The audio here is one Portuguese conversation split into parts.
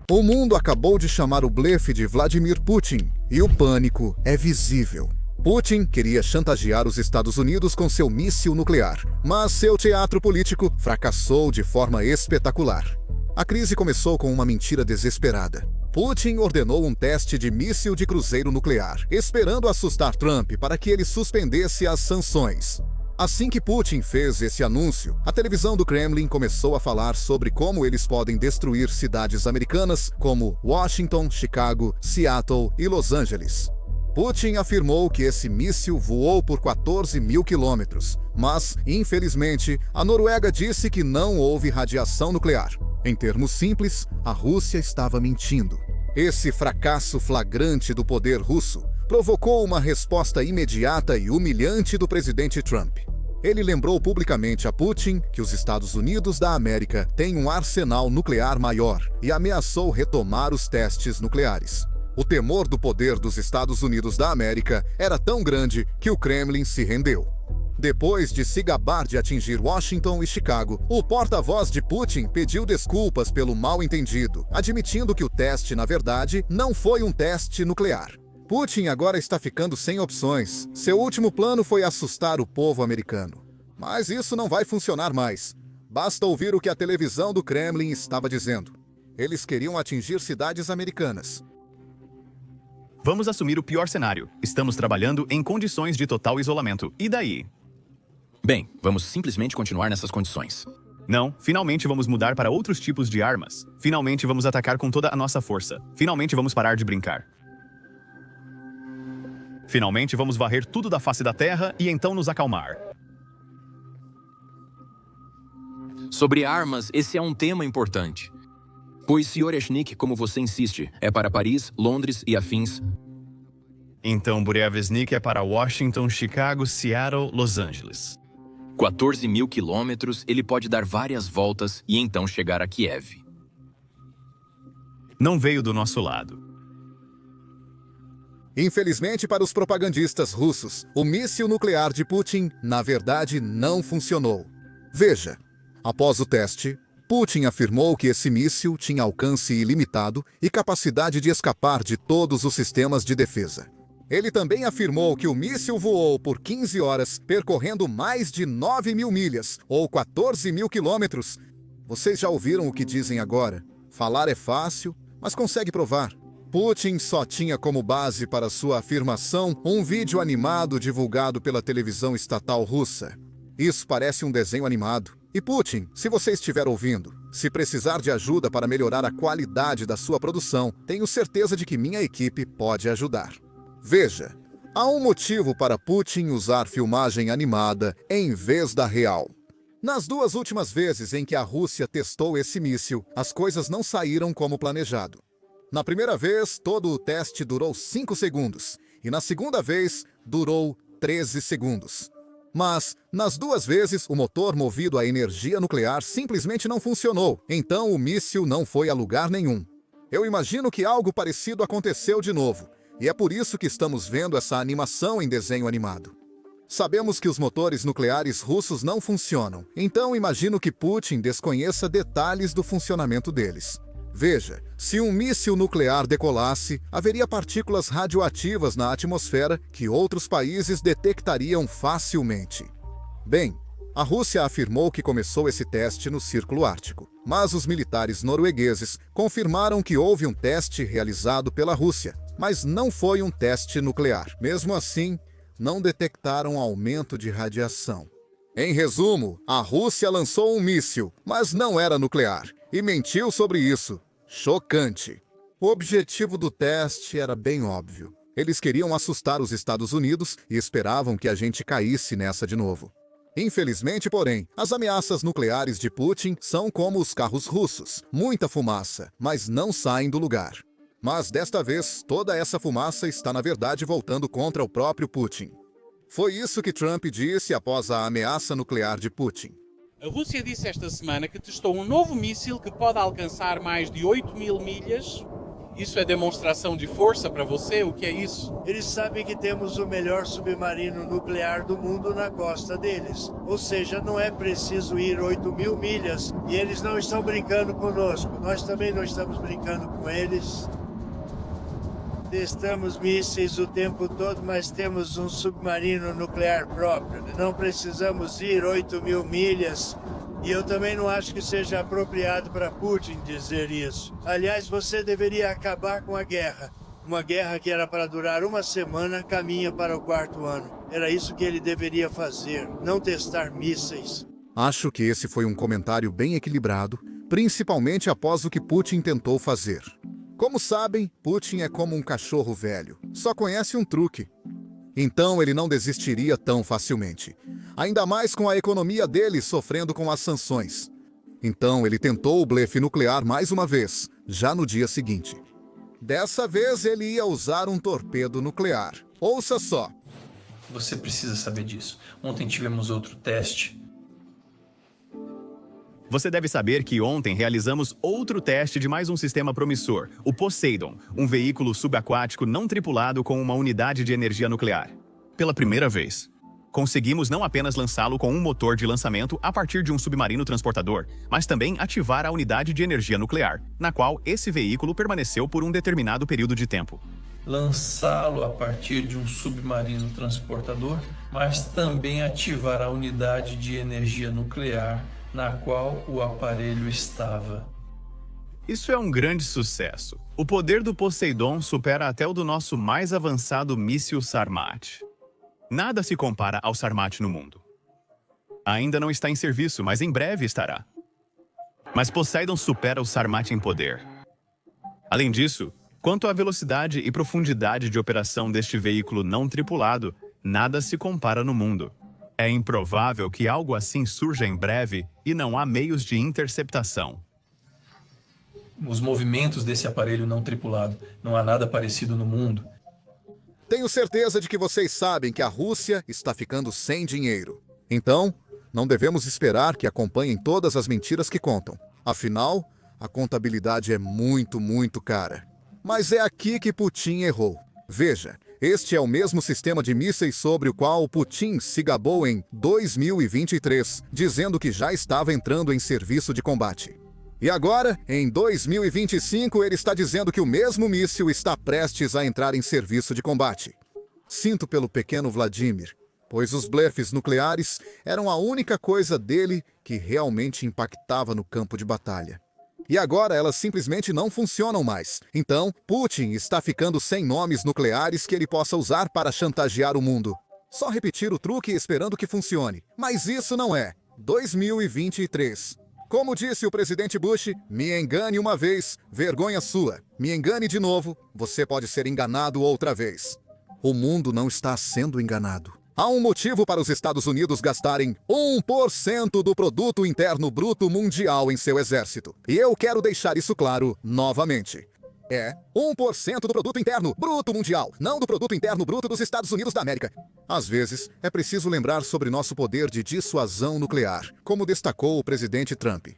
O mundo acabou de chamar o blefe de Vladimir Putin e o pânico é visível. Putin queria chantagear os Estados Unidos com seu míssil nuclear, mas seu teatro político fracassou de forma espetacular. A crise começou com uma mentira desesperada. Putin ordenou um teste de míssil de cruzeiro nuclear, esperando assustar Trump para que ele suspendesse as sanções. Assim que Putin fez esse anúncio, a televisão do Kremlin começou a falar sobre como eles podem destruir cidades americanas como Washington, Chicago, Seattle e Los Angeles. Putin afirmou que esse míssil voou por 14 mil quilômetros, mas, infelizmente, a Noruega disse que não houve radiação nuclear. Em termos simples, a Rússia estava mentindo. Esse fracasso flagrante do poder russo provocou uma resposta imediata e humilhante do presidente Trump. Ele lembrou publicamente a Putin que os Estados Unidos da América têm um arsenal nuclear maior e ameaçou retomar os testes nucleares. O temor do poder dos Estados Unidos da América era tão grande que o Kremlin se rendeu. Depois de se gabar de atingir Washington e Chicago, o porta-voz de Putin pediu desculpas pelo mal-entendido, admitindo que o teste, na verdade, não foi um teste nuclear. Putin agora está ficando sem opções. Seu último plano foi assustar o povo americano. Mas isso não vai funcionar mais. Basta ouvir o que a televisão do Kremlin estava dizendo. Eles queriam atingir cidades americanas. Vamos assumir o pior cenário. Estamos trabalhando em condições de total isolamento. E daí? Bem, vamos simplesmente continuar nessas condições. Não, finalmente vamos mudar para outros tipos de armas. Finalmente vamos atacar com toda a nossa força. Finalmente vamos parar de brincar. Finalmente vamos varrer tudo da face da terra e então nos acalmar. Sobre armas, esse é um tema importante. Pois se Oreshnik, como você insiste, é para Paris, Londres e afins... Então Burevestnik é para Washington, Chicago, Seattle, Los Angeles. 14 mil quilômetros, ele pode dar várias voltas e então chegar a Kiev. Não veio do nosso lado. Infelizmente para os propagandistas russos, o míssil nuclear de Putin, na verdade, não funcionou. Veja, após o teste, Putin afirmou que esse míssil tinha alcance ilimitado e capacidade de escapar de todos os sistemas de defesa. Ele também afirmou que o míssil voou por 15 horas, percorrendo mais de 9 mil milhas, ou 14 mil quilômetros. Vocês já ouviram o que dizem agora? Falar é fácil, mas consegue provar. Putin só tinha como base para sua afirmação um vídeo animado divulgado pela televisão estatal russa. Isso parece um desenho animado. E Putin, se você estiver ouvindo, se precisar de ajuda para melhorar a qualidade da sua produção, tenho certeza de que minha equipe pode ajudar. Veja, há um motivo para Putin usar filmagem animada em vez da real. Nas duas últimas vezes em que a Rússia testou esse míssil, as coisas não saíram como planejado. Na primeira vez, todo o teste durou 5 segundos, e na segunda vez, durou 13 segundos. Mas, nas duas vezes, o motor movido a energia nuclear simplesmente não funcionou, então o míssil não foi a lugar nenhum. Eu imagino que algo parecido aconteceu de novo, e é por isso que estamos vendo essa animação em desenho animado. Sabemos que os motores nucleares russos não funcionam, então imagino que Putin desconheça detalhes do funcionamento deles. Veja, se um míssil nuclear decolasse, haveria partículas radioativas na atmosfera que outros países detectariam facilmente. Bem, a Rússia afirmou que começou esse teste no Círculo Ártico, mas os militares noruegueses confirmaram que houve um teste realizado pela Rússia, mas não foi um teste nuclear. Mesmo assim, não detectaram aumento de radiação. Em resumo, a Rússia lançou um míssil, mas não era nuclear, e mentiu sobre isso. Chocante. O objetivo do teste era bem óbvio. Eles queriam assustar os Estados Unidos e esperavam que a gente caísse nessa de novo. Infelizmente, porém, as ameaças nucleares de Putin são como os carros russos. Muita fumaça, mas não saem do lugar. Mas desta vez, toda essa fumaça está na verdade voltando contra o próprio Putin. Foi isso que Trump disse após a ameaça nuclear de Putin. A Rússia disse esta semana que testou um novo míssil que pode alcançar mais de 8 mil milhas Isso é demonstração de força para você? O que é isso? Eles sabem que temos o melhor submarino nuclear do mundo na costa deles. Ou seja, não é preciso ir 8.000 milhas e eles não estão brincando conosco. Nós também não estamos brincando com eles. Testamos mísseis o tempo todo, mas temos um submarino nuclear próprio. Não precisamos ir 8.000 milhas. E eu também não acho que seja apropriado para Putin dizer isso. Aliás, você deveria acabar com a guerra. Uma guerra que era para durar uma semana, caminha para o 4º ano. Era isso que ele deveria fazer, não testar mísseis. Acho que esse foi um comentário bem equilibrado, principalmente após o que Putin tentou fazer. Como sabem, Putin é como um cachorro velho, só conhece um truque. Então ele não desistiria tão facilmente. Ainda mais com a economia dele sofrendo com as sanções. Então ele tentou o blefe nuclear mais uma vez, já no dia seguinte. Dessa vez ele ia usar um torpedo nuclear. Ouça só. Você precisa saber disso. Ontem tivemos outro teste. Você deve saber que ontem realizamos outro teste de mais um sistema promissor, o Poseidon, um veículo subaquático não tripulado com uma unidade de energia nuclear. Pela primeira vez, conseguimos não apenas lançá-lo com um motor de lançamento a partir de um submarino transportador, mas também ativar a unidade de energia nuclear, na qual esse veículo permaneceu por um determinado período de tempo. Lançá-lo a partir de um submarino transportador, mas também ativar a unidade de energia nuclear na qual o aparelho estava. Isso é um grande sucesso. O poder do Poseidon supera até o do nosso mais avançado míssil Sarmat. Nada se compara ao Sarmat no mundo. Ainda não está em serviço, mas em breve estará. Mas Poseidon supera o Sarmat em poder. Além disso, quanto à velocidade e profundidade de operação deste veículo não tripulado, nada se compara no mundo. É improvável que algo assim surja em breve e não há meios de interceptação. Os movimentos desse aparelho não tripulado, não há nada parecido no mundo. Tenho certeza de que vocês sabem que a Rússia está ficando sem dinheiro. Então, não devemos esperar que acompanhem todas as mentiras que contam. Afinal, a contabilidade é muito cara. Mas é aqui que Putin errou. Veja, este é o mesmo sistema de mísseis sobre o qual Putin se gabou em 2023, dizendo que já estava entrando em serviço de combate. E agora, em 2025, ele está dizendo que o mesmo míssil está prestes a entrar em serviço de combate. Sinto pelo pequeno Vladimir, pois os blefes nucleares eram a única coisa dele que realmente impactava no campo de batalha. E agora elas simplesmente não funcionam mais. Então, Putin está ficando sem nomes nucleares que ele possa usar para chantagear o mundo. Só repetir o truque esperando que funcione. Mas isso não é. 2023. Como disse o presidente Bush, me engane uma vez, vergonha sua. Me engane de novo, você pode ser enganado outra vez. O mundo não está sendo enganado. Há um motivo para os Estados Unidos gastarem 1% do produto interno bruto mundial em seu exército. E eu quero deixar isso claro novamente. É 1% do produto interno bruto mundial, não do produto interno bruto dos Estados Unidos da América. Às vezes, é preciso lembrar sobre nosso poder de dissuasão nuclear, como destacou o presidente Trump.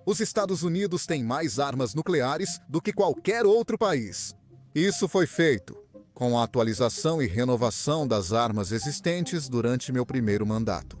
Os Estados Unidos têm mais armas nucleares do que qualquer outro país. Isso foi feito com a atualização e renovação das armas existentes durante meu primeiro mandato.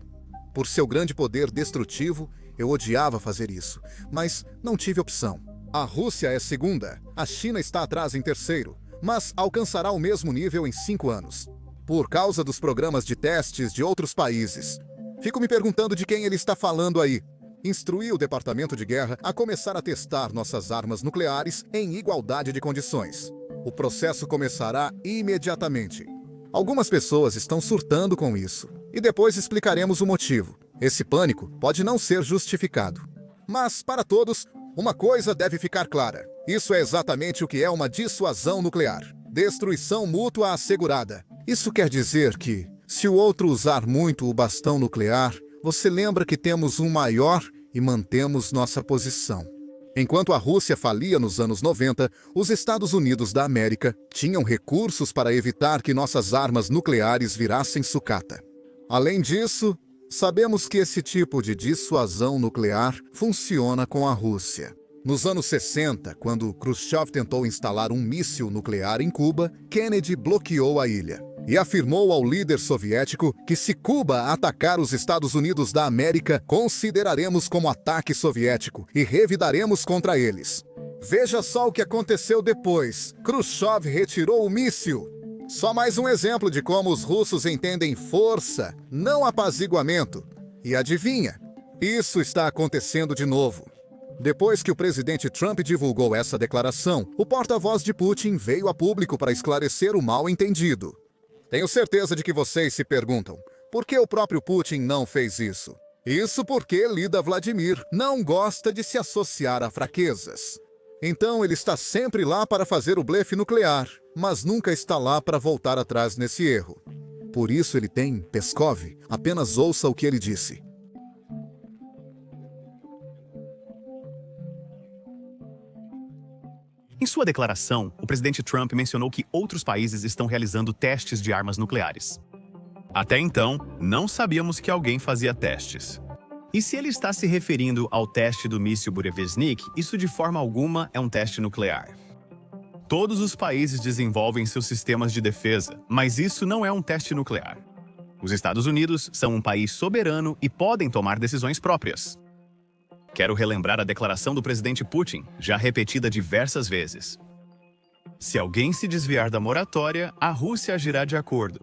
Por seu grande poder destrutivo, eu odiava fazer isso, mas não tive opção. A Rússia é segunda, a China está atrás em terceiro, mas alcançará o mesmo nível em 5 anos. Por causa dos programas de testes de outros países. Fico me perguntando de quem ele está falando aí. Instruí o Departamento de Guerra a começar a testar nossas armas nucleares em igualdade de condições. O processo começará imediatamente. Algumas pessoas estão surtando com isso, e depois explicaremos o motivo. Esse pânico pode não ser justificado. Mas, para todos, uma coisa deve ficar clara. Isso é exatamente o que é uma dissuasão nuclear. Destruição mútua assegurada. Isso quer dizer que, se o outro usar muito o bastão nuclear, você lembra que temos um maior e mantemos nossa posição. Enquanto a Rússia falia nos anos 90, os Estados Unidos da América tinham recursos para evitar que nossas armas nucleares virassem sucata. Além disso, sabemos que esse tipo de dissuasão nuclear funciona com a Rússia. Nos anos 60, quando Khrushchev tentou instalar um míssil nuclear em Cuba, Kennedy bloqueou a ilha e afirmou ao líder soviético que se Cuba atacar os Estados Unidos da América, consideraremos como ataque soviético e revidaremos contra eles. Veja só o que aconteceu depois. Khrushchev retirou o míssil. Só mais um exemplo de como os russos entendem força, não apaziguamento. E adivinha? Isso está acontecendo de novo. Depois que o presidente Trump divulgou essa declaração, o porta-voz de Putin veio a público para esclarecer o mal-entendido. Tenho certeza de que vocês se perguntam, por que o próprio Putin não fez isso? Isso porque Lida Vladimir não gosta de se associar a fraquezas. Então ele está sempre lá para fazer o blefe nuclear, mas nunca está lá para voltar atrás nesse erro. Por isso ele tem Peskov, apenas ouça o que ele disse. Em sua declaração, o presidente Trump mencionou que outros países estão realizando testes de armas nucleares. Até então, não sabíamos que alguém fazia testes. E se ele está se referindo ao teste do míssil Burevestnik, isso de forma alguma é um teste nuclear. Todos os países desenvolvem seus sistemas de defesa, mas isso não é um teste nuclear. Os Estados Unidos são um país soberano e podem tomar decisões próprias. Quero relembrar a declaração do presidente Putin, já repetida diversas vezes. Se alguém se desviar da moratória, a Rússia agirá de acordo.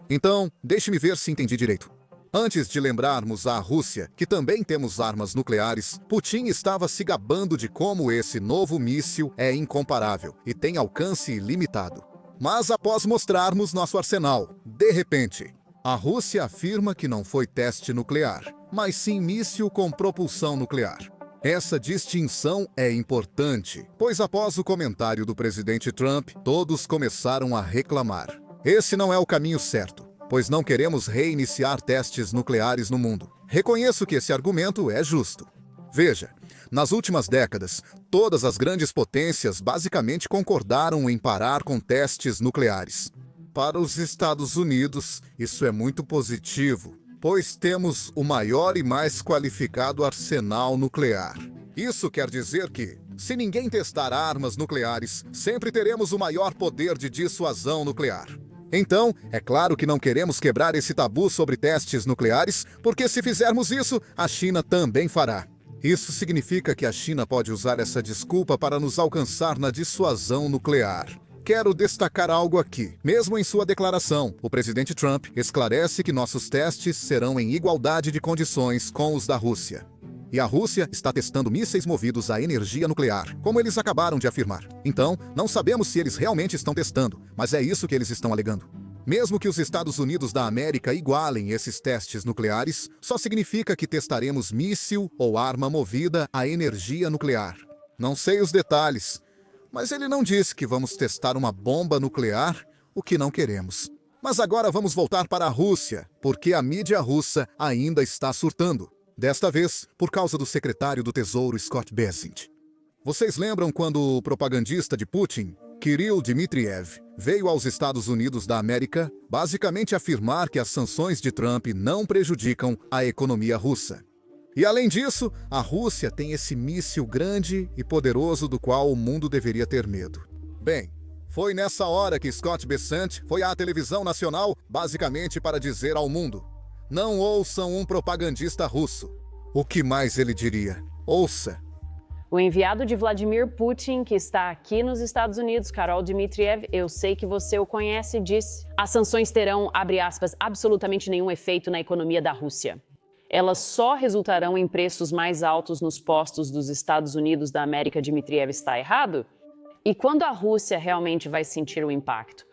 Então, deixe-me ver se entendi direito. Antes de lembrarmos à Rússia que também temos armas nucleares, Putin estava se gabando de como esse novo míssil é incomparável e tem alcance ilimitado. Mas após mostrarmos nosso arsenal, de repente, a Rússia afirma que não foi teste nuclear, mas sim míssil com propulsão nuclear. Essa distinção é importante, pois após o comentário do presidente Trump, todos começaram a reclamar. Esse não é o caminho certo, pois não queremos reiniciar testes nucleares no mundo. Reconheço que esse argumento é justo. Veja, nas últimas décadas, todas as grandes potências basicamente concordaram em parar com testes nucleares. Para os Estados Unidos, isso é muito positivo, pois temos o maior e mais qualificado arsenal nuclear. Isso quer dizer que, se ninguém testar armas nucleares, sempre teremos o maior poder de dissuasão nuclear. Então, é claro que não queremos quebrar esse tabu sobre testes nucleares, porque se fizermos isso, a China também fará. Isso significa que a China pode usar essa desculpa para nos alcançar na dissuasão nuclear. Quero destacar algo aqui. Mesmo em sua declaração, o presidente Trump esclarece que nossos testes serão em igualdade de condições com os da Rússia. E a Rússia está testando mísseis movidos a energia nuclear, como eles acabaram de afirmar. Então, não sabemos se eles realmente estão testando, mas é isso que eles estão alegando. Mesmo que os Estados Unidos da América igualem esses testes nucleares, só significa que testaremos míssil ou arma movida a energia nuclear. Não sei os detalhes, mas ele não disse que vamos testar uma bomba nuclear, o que não queremos. Mas agora vamos voltar para a Rússia, porque a mídia russa ainda está surtando. Desta vez, por causa do secretário do Tesouro Scott Bessent. Vocês lembram quando o propagandista de Putin, Kirill Dmitriev, veio aos Estados Unidos da América basicamente afirmar que as sanções de Trump não prejudicam a economia russa? E além disso, a Rússia tem esse míssil grande e poderoso do qual o mundo deveria ter medo. Bem, foi nessa hora que Scott Bessent foi à televisão nacional basicamente para dizer ao mundo: não ouçam um propagandista russo. O que mais ele diria? Ouça. O enviado de Vladimir Putin, que está aqui nos Estados Unidos, Karol Dmitriev, eu sei que você o conhece, disse: as sanções terão, abre aspas, absolutamente nenhum efeito na economia da Rússia. Elas só resultarão em preços mais altos nos postos dos Estados Unidos da América. Dmitriev está errado? E quando a Rússia realmente vai sentir o impacto?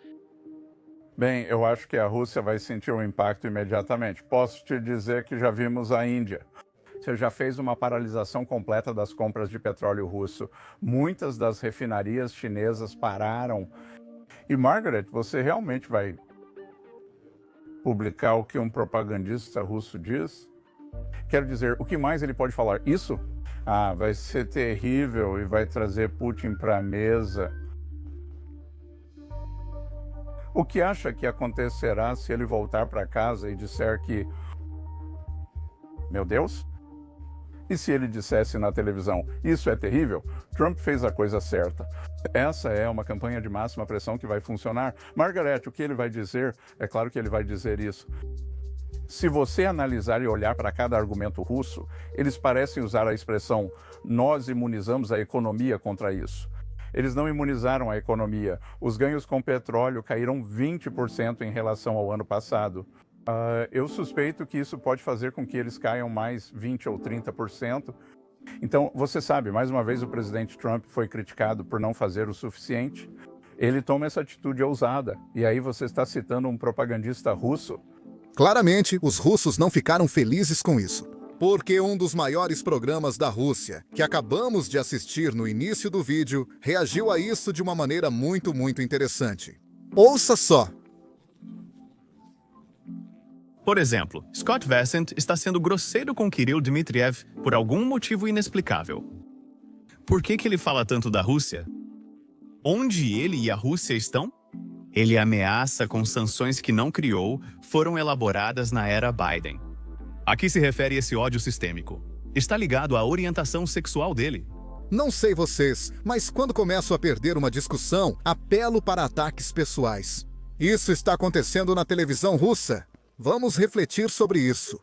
Bem, eu acho que a Rússia vai sentir o impacto imediatamente. Posso te dizer que já vimos a Índia. Você já fez uma paralisação completa das compras de petróleo russo. Muitas das refinarias chinesas pararam. E, Margaret, você realmente vai publicar o que um propagandista russo diz? Quero dizer, o que mais ele pode falar? Isso? Ah, vai ser terrível e vai trazer Putin para a mesa. O que acha que acontecerá se ele voltar para casa e disser que Meu Deus! E se ele dissesse na televisão, isso é terrível, Trump fez a coisa certa. Essa é uma campanha de máxima pressão que vai funcionar. Margaret, o que ele vai dizer? É claro que ele vai dizer isso. Se você analisar e olhar para cada argumento russo, eles parecem usar a expressão nós imunizamos a economia contra isso. Eles não imunizaram a economia. Os ganhos com petróleo caíram 20% em relação ao ano passado. Eu suspeito que isso pode fazer com que eles caiam mais 20% ou 30%. Então, você sabe, mais uma vez o presidente Trump foi criticado por não fazer o suficiente. Ele toma essa atitude ousada. E aí você está citando um propagandista russo. Claramente, os russos não ficaram felizes com isso. Porque um dos maiores programas da Rússia, que acabamos de assistir no início do vídeo, reagiu a isso de uma maneira muito interessante. Ouça só! Por exemplo, Scott Bessent está sendo grosseiro com Kirill Dmitriev por algum motivo inexplicável. Por que ele fala tanto da Rússia? Onde ele e a Rússia estão? Ele ameaça com sanções que não criou, foram elaboradas na era Biden. A que se refere esse ódio sistêmico? Está ligado à orientação sexual dele. Não sei vocês, mas quando começo a perder uma discussão, apelo para ataques pessoais. Isso está acontecendo na televisão russa. Vamos refletir sobre isso.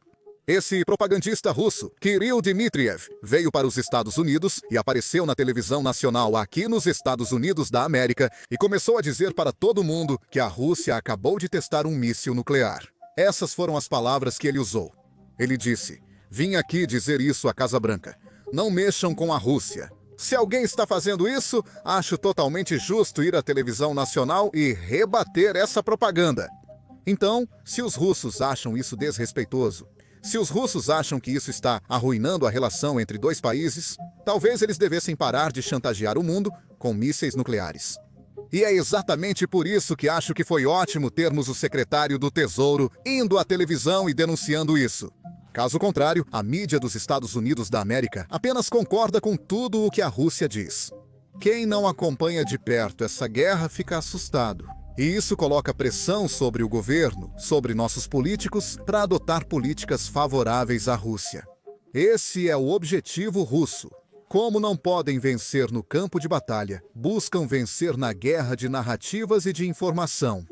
Esse propagandista russo, Kirill Dmitriev, veio para os Estados Unidos e apareceu na televisão nacional aqui nos Estados Unidos da América e começou a dizer para todo mundo que a Rússia acabou de testar um míssil nuclear. Essas foram as palavras que ele usou. Ele disse: "Vim aqui dizer isso à Casa Branca. Não mexam com a Rússia. Se alguém está fazendo isso, acho totalmente justo ir à televisão nacional e rebater essa propaganda." Então, se os russos acham isso desrespeitoso, se os russos acham que isso está arruinando a relação entre dois países, talvez eles devessem parar de chantagear o mundo com mísseis nucleares. E é exatamente por isso que acho que foi ótimo termos o secretário do Tesouro indo à televisão e denunciando isso. Caso contrário, a mídia dos Estados Unidos da América apenas concorda com tudo o que a Rússia diz. Quem não acompanha de perto essa guerra fica assustado. E isso coloca pressão sobre o governo, sobre nossos políticos, para adotar políticas favoráveis à Rússia. Esse é o objetivo russo. Como não podem vencer no campo de batalha, buscam vencer na guerra de narrativas e de informação.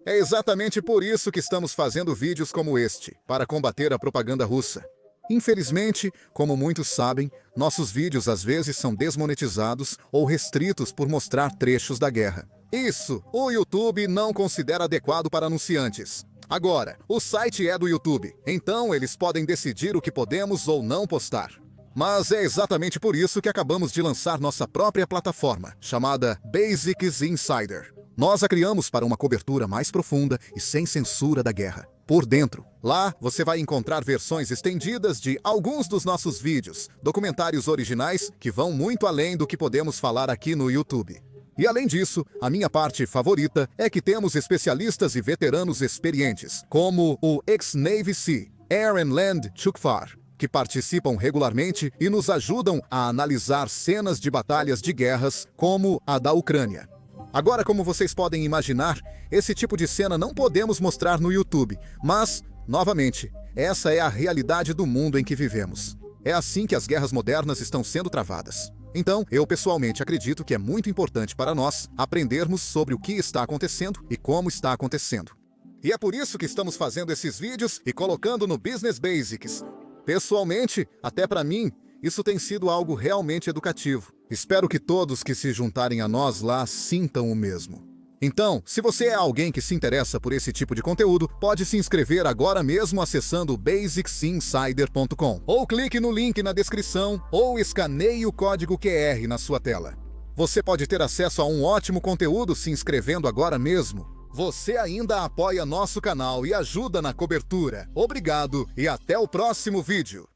É exatamente por isso que estamos fazendo vídeos como este, para combater a propaganda russa. Infelizmente, como muitos sabem, nossos vídeos às vezes são desmonetizados ou restritos por mostrar trechos da guerra. Isso, o YouTube não considera adequado para anunciantes. Agora, o site é do YouTube, então eles podem decidir o que podemos ou não postar. Mas é exatamente por isso que acabamos de lançar nossa própria plataforma, chamada Basics Insider. Nós a criamos para uma cobertura mais profunda e sem censura da guerra. Por dentro, lá você vai encontrar versões estendidas de alguns dos nossos vídeos, documentários originais que vão muito além do que podemos falar aqui no YouTube. E além disso, a minha parte favorita é que temos especialistas e veteranos experientes, como o ex-Navy SEA, Air and Land Chukfar, que participam regularmente e nos ajudam a analisar cenas de batalhas de guerras como a da Ucrânia. Agora, como vocês podem imaginar, esse tipo de cena não podemos mostrar no YouTube, mas, novamente, essa é a realidade do mundo em que vivemos. É assim que as guerras modernas estão sendo travadas. Então, eu pessoalmente acredito que é muito importante para nós aprendermos sobre o que está acontecendo e como está acontecendo. E é por isso que estamos fazendo esses vídeos e colocando no Business Basics. Pessoalmente, até para mim, isso tem sido algo realmente educativo. Espero que todos que se juntarem a nós lá sintam o mesmo. Então, se você é alguém que se interessa por esse tipo de conteúdo, pode se inscrever agora mesmo acessando basicsinsider.com. Ou clique no link na descrição ou escaneie o código QR na sua tela. Você pode ter acesso a um ótimo conteúdo se inscrevendo agora mesmo. Você ainda apoia nosso canal e ajuda na cobertura. Obrigado e até o próximo vídeo.